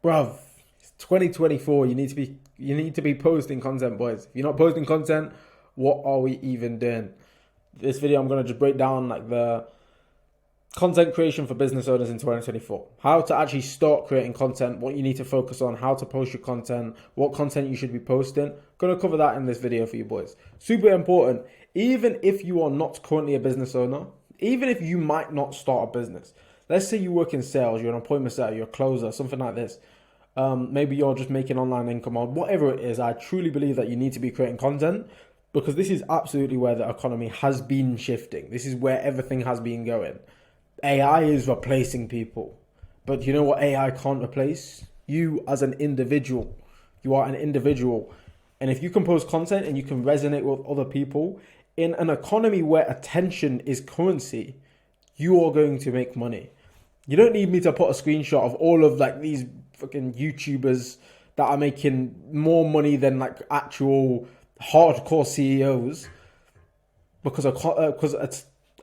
Bruv, it's 2024. You need to be posting content, boys. If you're not posting content, what are we even doing? This video, I'm gonna just break down like the content creation for business owners in 2024. How to actually start creating content, what you need to focus on, how to post your content, what content you should be posting. Gonna cover that in this video for you boys. Super important. Even if you are not currently a business owner, even if you might not start a business, let's say you work in sales, you're an appointment setter, you're a closer, something like this. Maybe you're just making online income or whatever it is. I truly believe that you need to be creating content because this is absolutely where the economy has been shifting. This is where everything has been going. AI is replacing people. But you know what AI can't replace? You as an individual. You are an individual. And if you can post content and you can resonate with other people in an economy where attention is currency, you are going to make money. You don't need me to put a screenshot of all of like these fucking YouTubers that are making more money than like actual hardcore CEOs because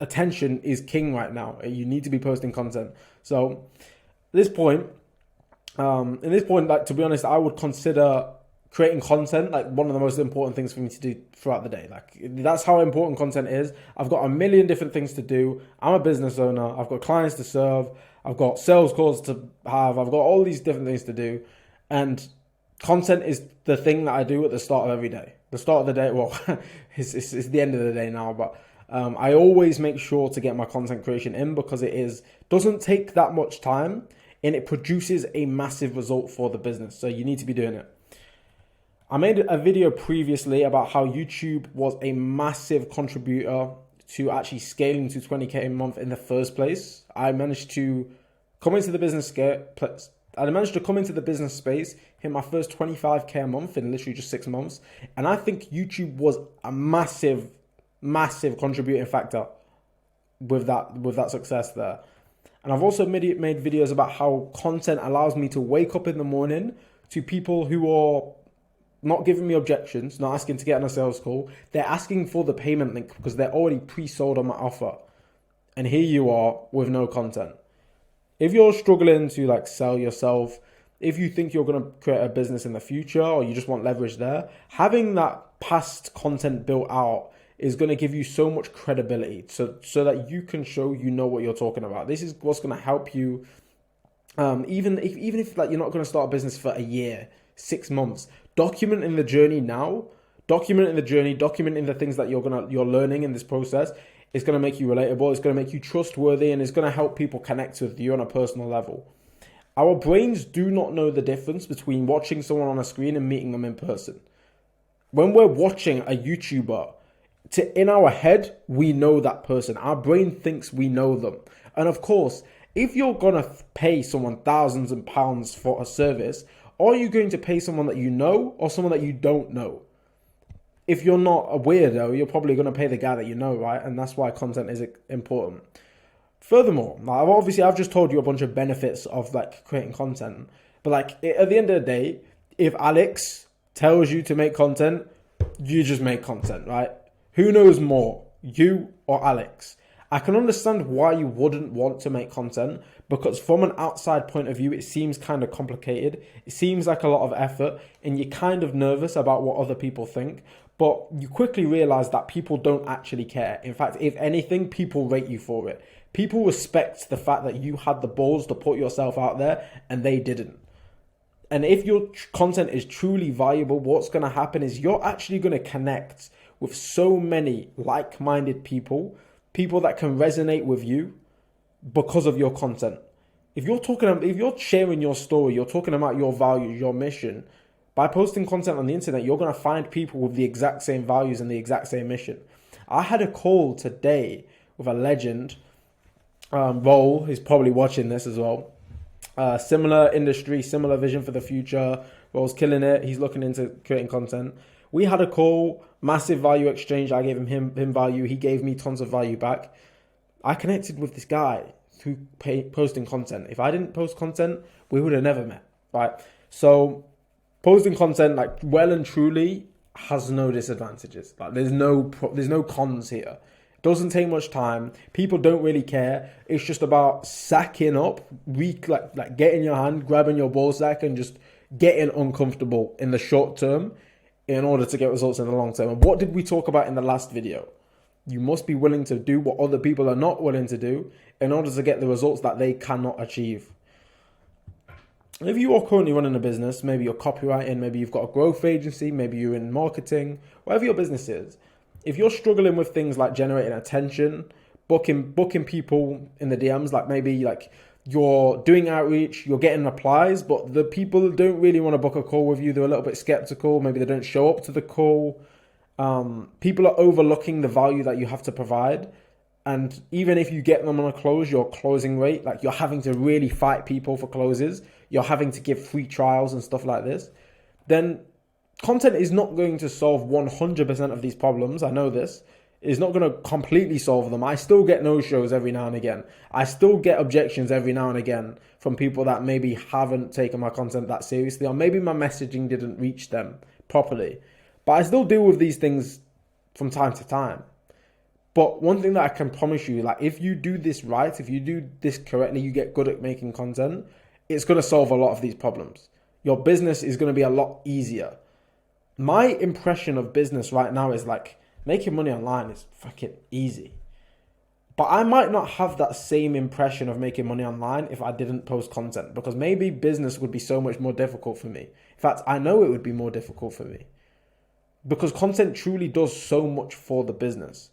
attention is king right now. You need to be posting content. So this point, like to be honest, I would consider creating content like one of the most important things for me to do throughout the day. Like that's how important content is. I've got a million different things to do. I'm a business owner. I've got clients to serve. I've got sales calls to have. I've got all these different things to do, and content is the thing that I do at the start of every day. The start of the day, well, it's the end of the day now, but I always make sure to get my content creation in because doesn't take that much time and it produces a massive result for the business. So you need to be doing it. I made a video previously about how YouTube was a massive contributor to actually scaling to 20K a month in the first place. I managed to come into the business space, hit my first 25K a month in literally just 6 months. And I think YouTube was a massive contributing factor with that success there. And I've also made videos about how content allows me to wake up in the morning to people who are not giving me objections, not asking to get on a sales call. They're asking for the payment link because they're already pre-sold on my offer. And here you are with no content. If you're struggling to like sell yourself, if you think you're going to create a business in the future or you just want leverage there, having that past content built out is going to give you so much credibility so that you can show you know what you're talking about. This is what's going to help you even if like you're not going to start a business for a year, 6 months, documenting the journey now, documenting the things that you're learning in this process is going to make you relatable, it's going to make you trustworthy, and it's going to help people connect with you on a personal level. Our brains do not know the difference between watching someone on a screen and meeting them in person. When we're watching a YouTuber, in our head, we know that person. Our brain thinks we know them. And of course, if you're going to pay someone thousands of pounds for a service, are you going to pay someone that you know or someone that you don't know? If you're not a weirdo, you're probably going to pay the guy that you know, right? And that's why content is important. Furthermore, I've just told you a bunch of benefits of like creating content. But like at the end of the day, if Alex tells you to make content, you just make content, right? Who knows more, you or Alex? I can understand why you wouldn't want to make content because from an outside point of view, it seems kind of complicated. It seems like a lot of effort and you're kind of nervous about what other people think. But you quickly realize that people don't actually care. In fact, if anything, people rate you for it. People respect the fact that you had the balls to put yourself out there and they didn't. And if your content is truly valuable, what's going to happen is you're actually going to connect with so many like-minded people that can resonate with you because of your content. If you're sharing your story, you're talking about your values, your mission, by posting content on the internet, you're going to find people with the exact same values and the exact same mission. I had a call today with a legend, Roll, who's probably watching this as well. Similar industry, similar vision for the future. Roll's killing it. He's looking into creating content. We had a call, massive value exchange. I gave him value. He gave me tons of value back. I connected with this guy through posting content. If I didn't post content, we would have never met, right? So posting content, like well and truly, has no disadvantages. Like there's no cons here. Doesn't take much time. People don't really care. It's just about sacking up, like getting your hand, grabbing your ball sack, and just getting uncomfortable in the short term in order to get results in the long term. And what did we talk about in the last video? You must be willing to do what other people are not willing to do in order to get the results that they cannot achieve. If you are currently running a business, maybe you're copywriting, maybe you've got a growth agency, maybe you're in marketing, whatever your business is, if you're struggling with things like generating attention, booking people in the DMs, like maybe like you're doing outreach, you're getting replies, but the people don't really want to book a call with you. They're a little bit skeptical. Maybe they don't show up to the call. People are overlooking the value that you have to provide. And even if you get them on a close, your closing rate, like you're having to really fight people for closes, you're having to give free trials and stuff like this, then content is not going to solve 100% of these problems. I know this. It's not going to completely solve them. I still get no-shows every now and again. I still get objections every now and again from people that maybe haven't taken my content that seriously, or maybe my messaging didn't reach them properly. But I still deal with these things from time to time. But one thing that I can promise you, like if you do this right, if you do this correctly, you get good at making content, it's going to solve a lot of these problems. Your business is going to be a lot easier. My impression of business right now is like making money online is fucking easy. But I might not have that same impression of making money online if I didn't post content, because maybe business would be so much more difficult for me. In fact, I know it would be more difficult for me because content truly does so much for the business.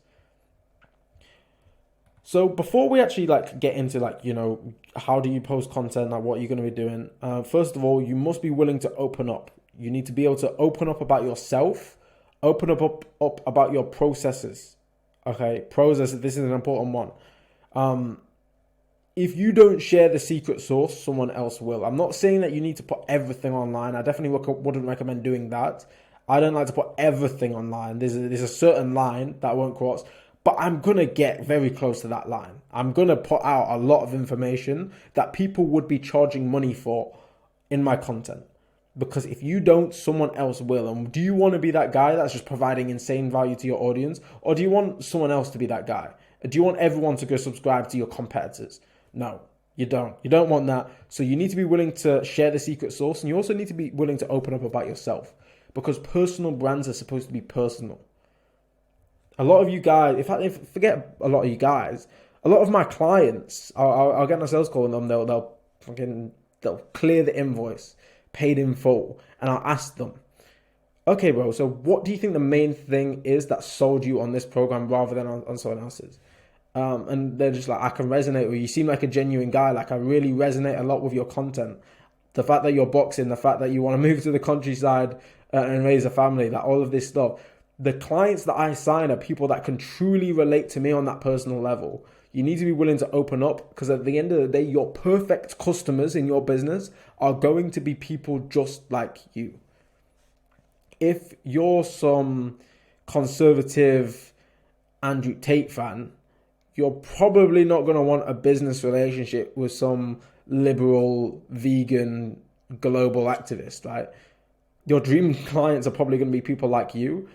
So before we actually like get into like, you know, how do you post content, like what you're going to be doing, first of all, you must be willing to open up. You need to be able to open up about yourself, open up about your processes. Okay, processes, this is an important one. If you don't share the secret sauce, someone else will. I'm not saying that you need to put everything online. I definitely wouldn't recommend doing that. I don't like to put everything online. There's a certain line that I won't cross. But I'm going to get very close to that line. I'm going to put out a lot of information that people would be charging money for in my content. Because if you don't, someone else will. And do you want to be that guy that's just providing insane value to your audience? Or do you want someone else to be that guy? Do you want everyone to go subscribe to your competitors? No, you don't. You don't want that. So you need to be willing to share the secret sauce. And you also need to be willing to open up about yourself. Because personal brands are supposed to be personal. A lot of you guys, in fact, forget a lot of you guys, a lot of my clients, I'll get my sales call and they'll clear the invoice, paid in full, and I'll ask them, okay, bro, so what do you think the main thing is that sold you on this program rather than on someone else's? And they're just like, I can resonate with you. You seem like a genuine guy. Like I really resonate a lot with your content. The fact that you're boxing, the fact that you want to move to the countryside and raise a family, that all of this stuff. The clients that I sign are people that can truly relate to me on that personal level. You need to be willing to open up because at the end of the day, your perfect customers in your business are going to be people just like you. If you're some conservative Andrew Tate fan, you're probably not going to want a business relationship with some liberal, vegan, global activist, right? Your dream clients are probably going to be people like you.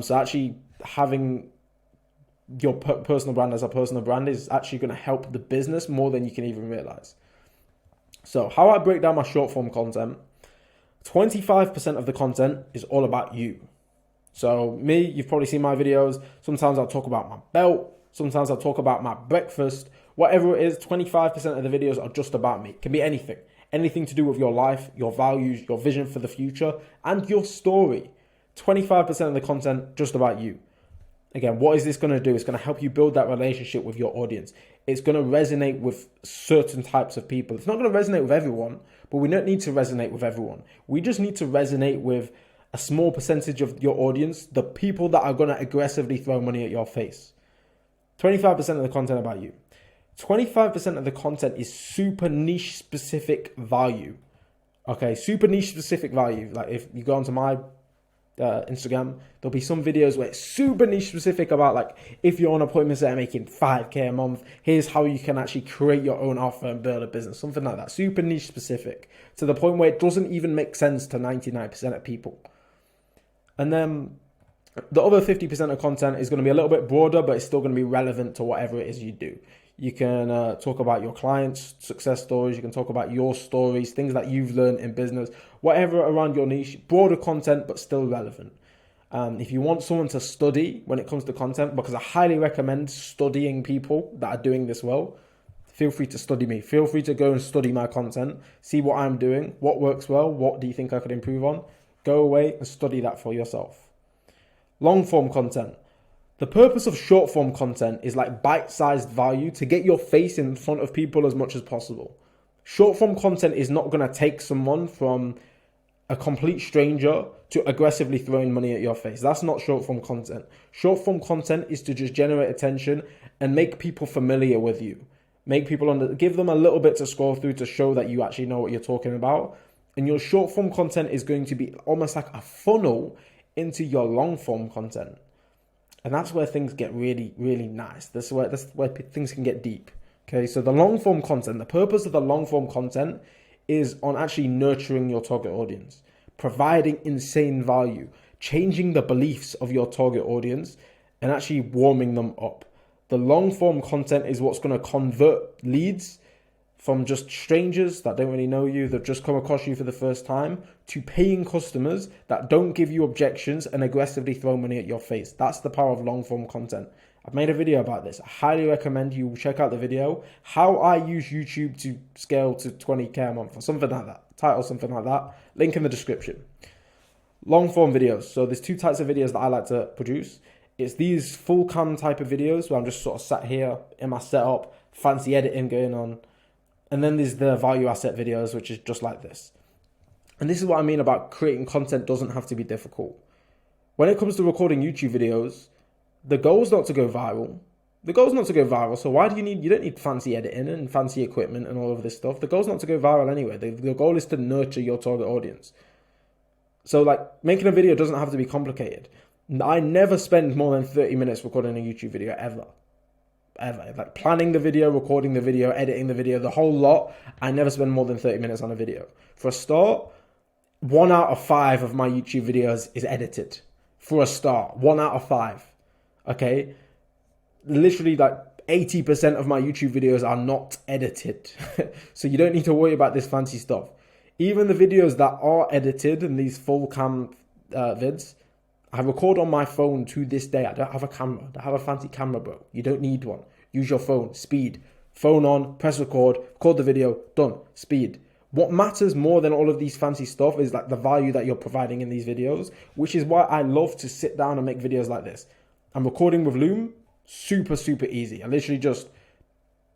So actually having your personal brand as a personal brand is actually going to help the business more than you can even realize. So how I break down my short form content, 25% of the content is all about you. So me, you've probably seen my videos. Sometimes I'll talk about my belt. Sometimes I'll talk about my breakfast. Whatever it is, 25% of the videos are just about me. It can be anything. Anything to do with your life, your values, your vision for the future, and your story. 25% of the content just about you. Again, what is this going to do? It's going to help you build that relationship with your audience. It's going to resonate with certain types of people. It's not going to resonate with everyone, but we don't need to resonate with everyone. We just need to resonate with a small percentage of your audience, the people that are going to aggressively throw money at your face. 25% of the content about you. 25% of the content is super niche specific value. Okay, super niche specific value. Like if you go onto my Instagram, there'll be some videos where it's super niche specific about like if you're on appointments that are making 5k a month, here's how you can actually create your own offer and build a business, something like that. Super niche specific to the point where it doesn't even make sense to 99% of people. And then The other 50% of content is going to be a little bit broader, but it's still going to be relevant to whatever it is you do. You can talk about your clients' success stories. You can talk about your stories, things that you've learned in business, whatever around your niche, broader content, but still relevant. If you want someone to study when it comes to content, because I highly recommend studying people that are doing this well, feel free to study me. Feel free to go and study my content, see what I'm doing, what works well, what do you think I could improve on. Go away and study that for yourself. Long form content. The purpose of short form content is like bite-sized value to get your face in front of people as much as possible. Short form content is not going to take someone from a complete stranger to aggressively throwing money at your face. That's not short form content. Short form content is to just generate attention and make people familiar with you. Make people give them a little bit to scroll through to show that you actually know what you're talking about. And your short form content is going to be almost like a funnel into your long form content. And that's where things get really, really nice. That's where things can get deep. Okay, so the long form content, the purpose of the long form content is on actually nurturing your target audience, providing insane value, changing the beliefs of your target audience, and actually warming them up. The long form content is what's going to convert leads from just strangers that don't really know you, that just come across you for the first time, to paying customers that don't give you objections and aggressively throw money at your face. That's the power of long form content. I've made a video about this. I highly recommend you check out the video, how I use YouTube to scale to 20K a month or something like that. Title something like that. Link in the description. Long form videos. So there's two types of videos that I like to produce. It's these full cam type of videos where I'm just sort of sat here in my setup, fancy editing going on. And then there's the value asset videos, which is just like this. And this is what I mean about creating content doesn't have to be difficult. When it comes to recording YouTube videos, the goal is not to go viral. The goal is not to go viral. So why do you don't need fancy editing and fancy equipment and all of this stuff. The goal is not to go viral anyway. The goal is to nurture your target audience. So like making a video doesn't have to be complicated. I never spend more than 30 minutes recording a YouTube video ever. Like planning the video, recording the video, editing the video, the whole lot. I never spend more than 30 minutes on a video. For a start, 1 out of 5 of my YouTube videos is edited. For a start, 1 out of 5. Okay? Literally like 80% of my YouTube videos are not edited. So you don't need to worry about this fancy stuff. Even the videos that are edited in these full cam vids, I record on my phone to this day. I don't have a camera. I don't have a fancy camera, bro. You don't need one. Use your phone. Speed. Phone on. Press record. Record the video. Done. Speed. What matters more than all of these fancy stuff is like the value that you're providing in these videos, which is why I love to sit down and make videos like this. I'm recording with Loom. Super, super easy. I literally just...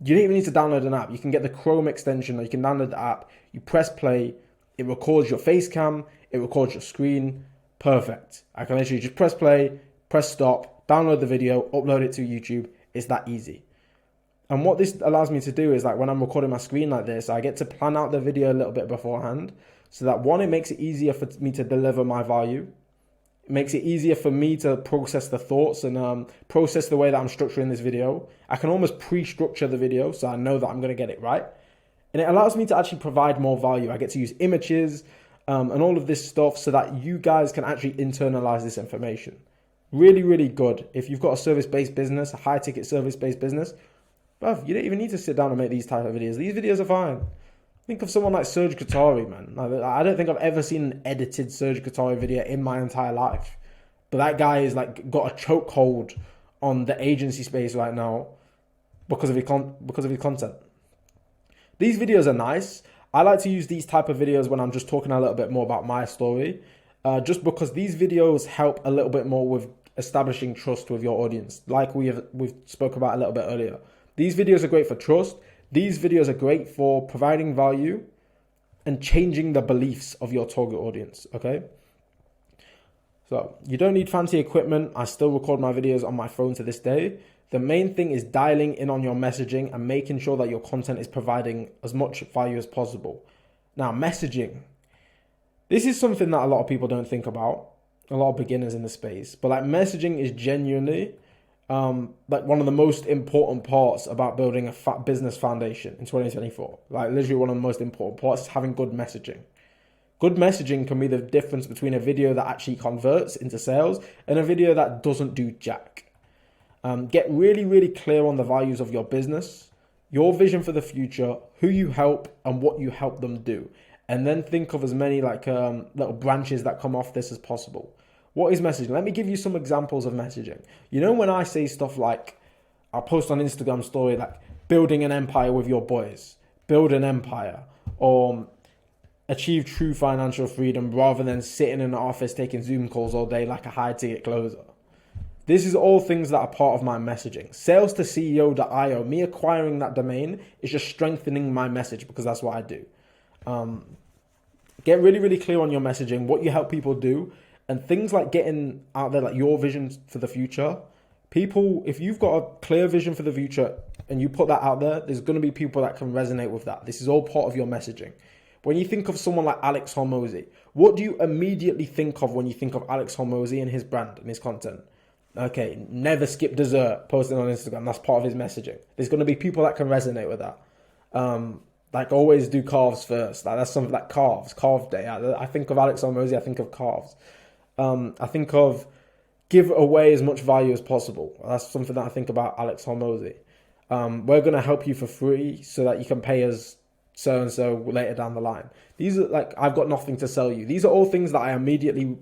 You don't even need to download an app. You can get the Chrome extension or you can download the app. You press play. It records your face cam. It records your screen. Perfect. I can literally just press play, press stop, download the video, upload it to YouTube. It's that easy. And what this allows me to do is like when I'm recording my screen like this, I get to plan out the video a little bit beforehand so that one, it makes it easier for me to deliver my value. It makes it easier for me to process the thoughts and process the way that I'm structuring this video. I can almost pre-structure the video so I know that I'm going to get it right. And it allows me to actually provide more value. I get to use images, and all of this stuff so that you guys can actually internalize this information. Really, really good. If you've got a service-based business, a high-ticket service-based business, bruv, you don't even need to sit down and make these type of videos. These videos are fine. Think of someone like Serge Ghattari, man. I don't think I've ever seen an edited Serge Ghattari video in my entire life. But that guy is like got a chokehold on the agency space right now because of his content. These videos are nice. I like to use these type of videos when I'm just talking a little bit more about my story, just because these videos help a little bit more with establishing trust with your audience, like we've spoke about a little bit earlier. These videos are great for trust. These videos are great for providing value and changing the beliefs of your target audience, okay? So you don't need fancy equipment. I still record my videos on my phone to this day. The main thing is dialing in on your messaging and making sure that your content is providing as much value as possible. Now, messaging. This is something that a lot of people don't think about, a lot of beginners in the space. But like messaging is genuinely like one of the most important parts about building a business foundation in 2024. Like literally one of the most important parts is having good messaging. Good messaging can be the difference between a video that actually converts into sales and a video that doesn't do jack. Get really, really clear on the values of your business, your vision for the future, who you help, and what you help them do. And then think of as many little branches that come off this as possible. What is messaging? Let me give you some examples of messaging. You know, when I say stuff like, I'll post on Instagram story like building an empire with your boys, build an empire, or achieve true financial freedom rather than sitting in an office taking Zoom calls all day like a high ticket closer. This is all things that are part of my messaging. Sales to CEO.io, me acquiring that domain is just strengthening my message because that's what I do. Get really, really clear on your messaging, what you help people do, and things like getting out there, like your vision for the future. People, if you've got a clear vision for the future and you put that out there, there's going to be people that can resonate with that. This is all part of your messaging. When you think of someone like Alex Hormozi, what do you immediately think of when you think of Alex Hormozi and his brand and his content? Okay, never skip dessert, posting on Instagram. That's part of his messaging. There's going to be people that can resonate with that. Like always do calves first. Like that's something like calf day. I think of Alex Hormozi, I think of calves. I think of give away as much value as possible. That's something that I think about Alex Hormozi. We're going to help you for free so that you can pay us so-and-so later down the line. These are like, I've got nothing to sell you. These are all things that I immediately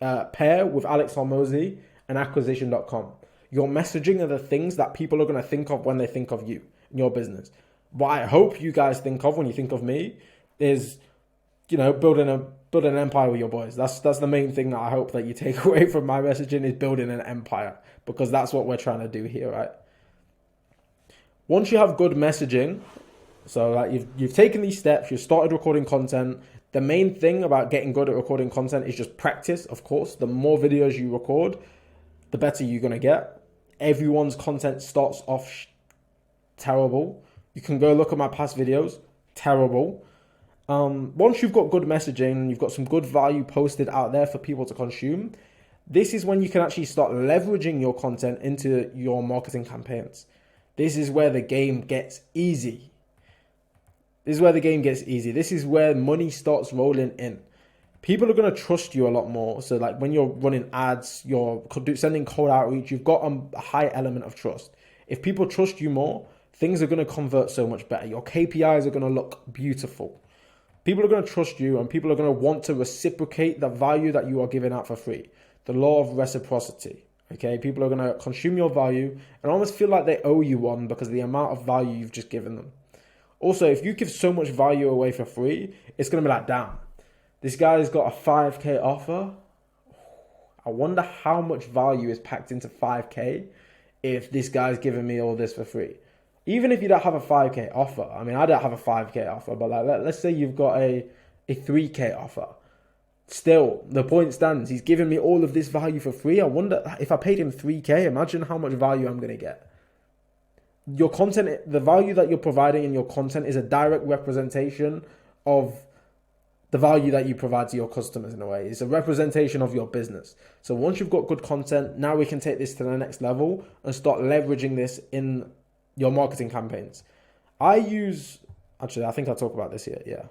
pair with Alex Hormozi and acquisition.com. Your messaging are the things that people are going to think of when they think of you and your business. What I hope you guys think of when you think of me is, building an empire with your boys. That's the main thing that I hope that you take away from my messaging is building an empire, because that's what we're trying to do here, right? Once you have good messaging, so like you've taken these steps, you've started recording content. The main thing about getting good at recording content is just practice, of course. The more videos you record, the better you're going to get. Everyone's content starts off terrible. You can go look at my past videos, terrible. Once you've got good messaging, you've got some good value posted out there for people to consume, this is when you can actually start leveraging your content into your marketing campaigns. This is where the game gets easy. This is where money starts rolling in. People are going to trust you a lot more. So like when you're running ads, you're sending cold outreach, you've got a high element of trust. If people trust you more, things are going to convert so much better. Your KPIs are going to look beautiful. People are going to trust you, and people are going to want to reciprocate the value that you are giving out for free. The law of reciprocity. Okay, people are going to consume your value and almost feel like they owe you one because of the amount of value you've just given them. Also, if you give so much value away for free, it's going to be like, damn, this guy's got a 5K offer. I wonder how much value is packed into 5K if this guy's giving me all this for free. Even if you don't have a 5K offer, I mean, I don't have a 5K offer, but like, let's say you've got a 3K offer. Still, the point stands. He's giving me all of this value for free. I wonder if I paid him 3K, imagine how much value I'm going to get. Your content, the value that you're providing in your content is a direct representation of the value that you provide to your customers in a way. It's a representation of your business. So once you've got good content, now we can take this to the next level and start leveraging this in your marketing campaigns. I think I'll talk about this here. Yeah.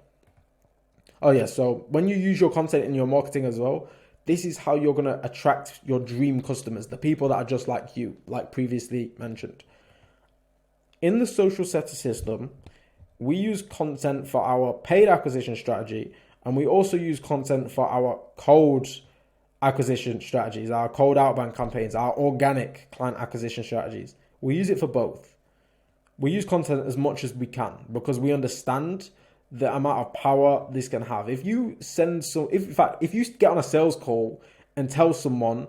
Oh yeah. So when you use your content in your marketing as well, this is how you're going to attract your dream customers, the people that are just like you, like previously mentioned. In the social setter system, we use content for our paid acquisition strategy, and we also use content for our cold acquisition strategies, our cold outbound campaigns, our organic client acquisition strategies. We use it for both. We use content as much as we can because we understand the amount of power this can have. If you get on a sales call and tell someone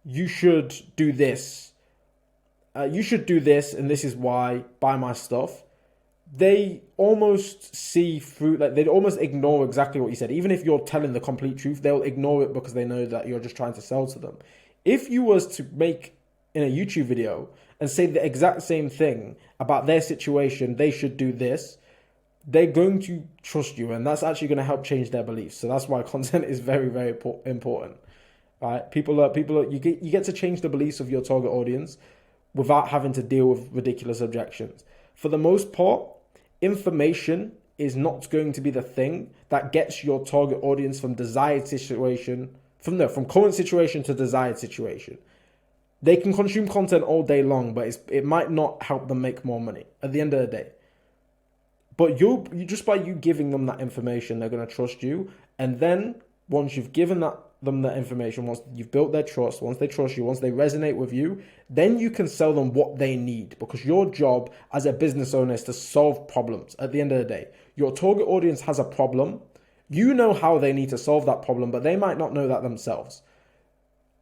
you should do this, and this is why, buy my stuff, they almost see through, like they'd almost ignore exactly what you said. Even if you're telling the complete truth, they'll ignore it because they know that you're just trying to sell to them. If you was to make in a YouTube video and say the exact same thing about their situation, they should do this, they're going to trust you, and that's actually going to help change their beliefs. So that's why content is very, very important. Right? You get to change the beliefs of your target audience without having to deal with ridiculous objections. For the most part, information is not going to be the thing that gets your target audience from desired situation, from current situation to desired situation. They can consume content all day long, but it might not help them make more money at the end of the day. But you just by you giving them that information, they're going to trust you. And then once you've given them that information, once you've built their trust, once they trust you, once they resonate with you, then you can sell them what they need, because your job as a business owner is to solve problems at the end of the day. Your target audience has a problem. You know how they need to solve that problem, but they might not know that themselves.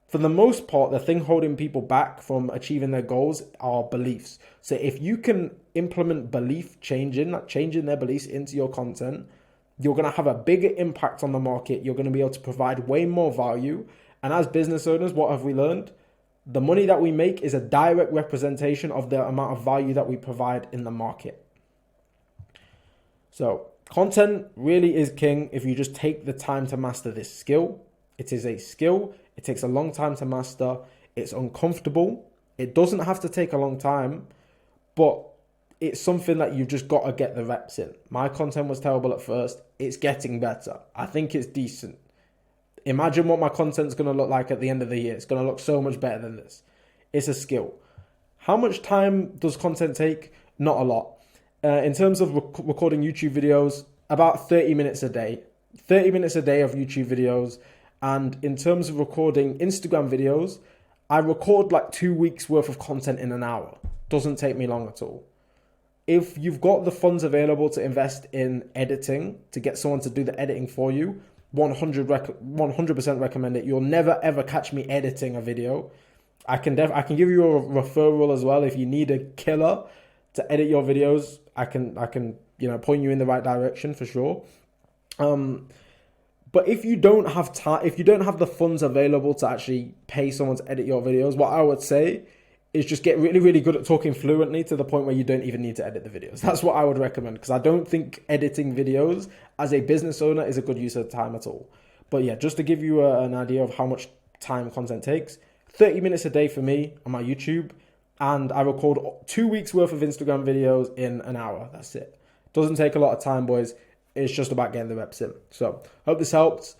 For the most part, the thing holding people back from achieving their goals are beliefs. So if you can implement belief changing their beliefs into your content, you're going to have a bigger impact on the market. You're going to be able to provide way more value. And as business owners, what have we learned? The money that we make is a direct representation of the amount of value that we provide in the market. So content really is king if you just take the time to master this skill. It is a skill. It takes a long time to master. It's uncomfortable. It doesn't have to take a long time, but it's something that you've just got to get the reps in. My content was terrible at first. It's getting better. I think it's decent. Imagine what my content's going to look like at the end of the year. It's going to look so much better than this. It's a skill. How much time does content take? Not a lot. In terms of recording YouTube videos, about 30 minutes a day. 30 minutes a day of YouTube videos. And in terms of recording Instagram videos, I record like 2 weeks worth of content in an hour. Doesn't take me long at all. If you've got the funds available to invest in editing, to get someone to do the editing for you, 100% recommend it. You'll never ever catch me editing a video. I can give you a referral as well if you need a killer to edit your videos. I can point you in the right direction for sure. But if you don't have time, if you don't have the funds available to actually pay someone to edit your videos, what I would say is just get really, really good at talking fluently to the point where you don't even need to edit the videos. That's what I would recommend, because I don't think editing videos as a business owner is a good use of time at all. But yeah, just to give you an idea of how much time content takes, 30 minutes a day for me on my YouTube, and I record 2 weeks worth of Instagram videos in an hour. That's it. Doesn't take a lot of time, boys. It's just about getting the reps in. So, hope this helps.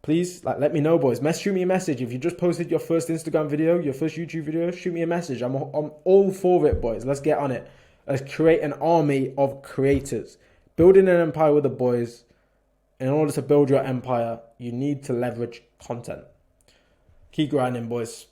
Please, let me know, boys. Shoot me a message. If you just posted your first Instagram video, your first YouTube video, shoot me a message. I'm all for it, boys. Let's get on it. Let's create an army of creators. Building an empire with the boys. In order to build your empire, you need to leverage content. Keep grinding, boys.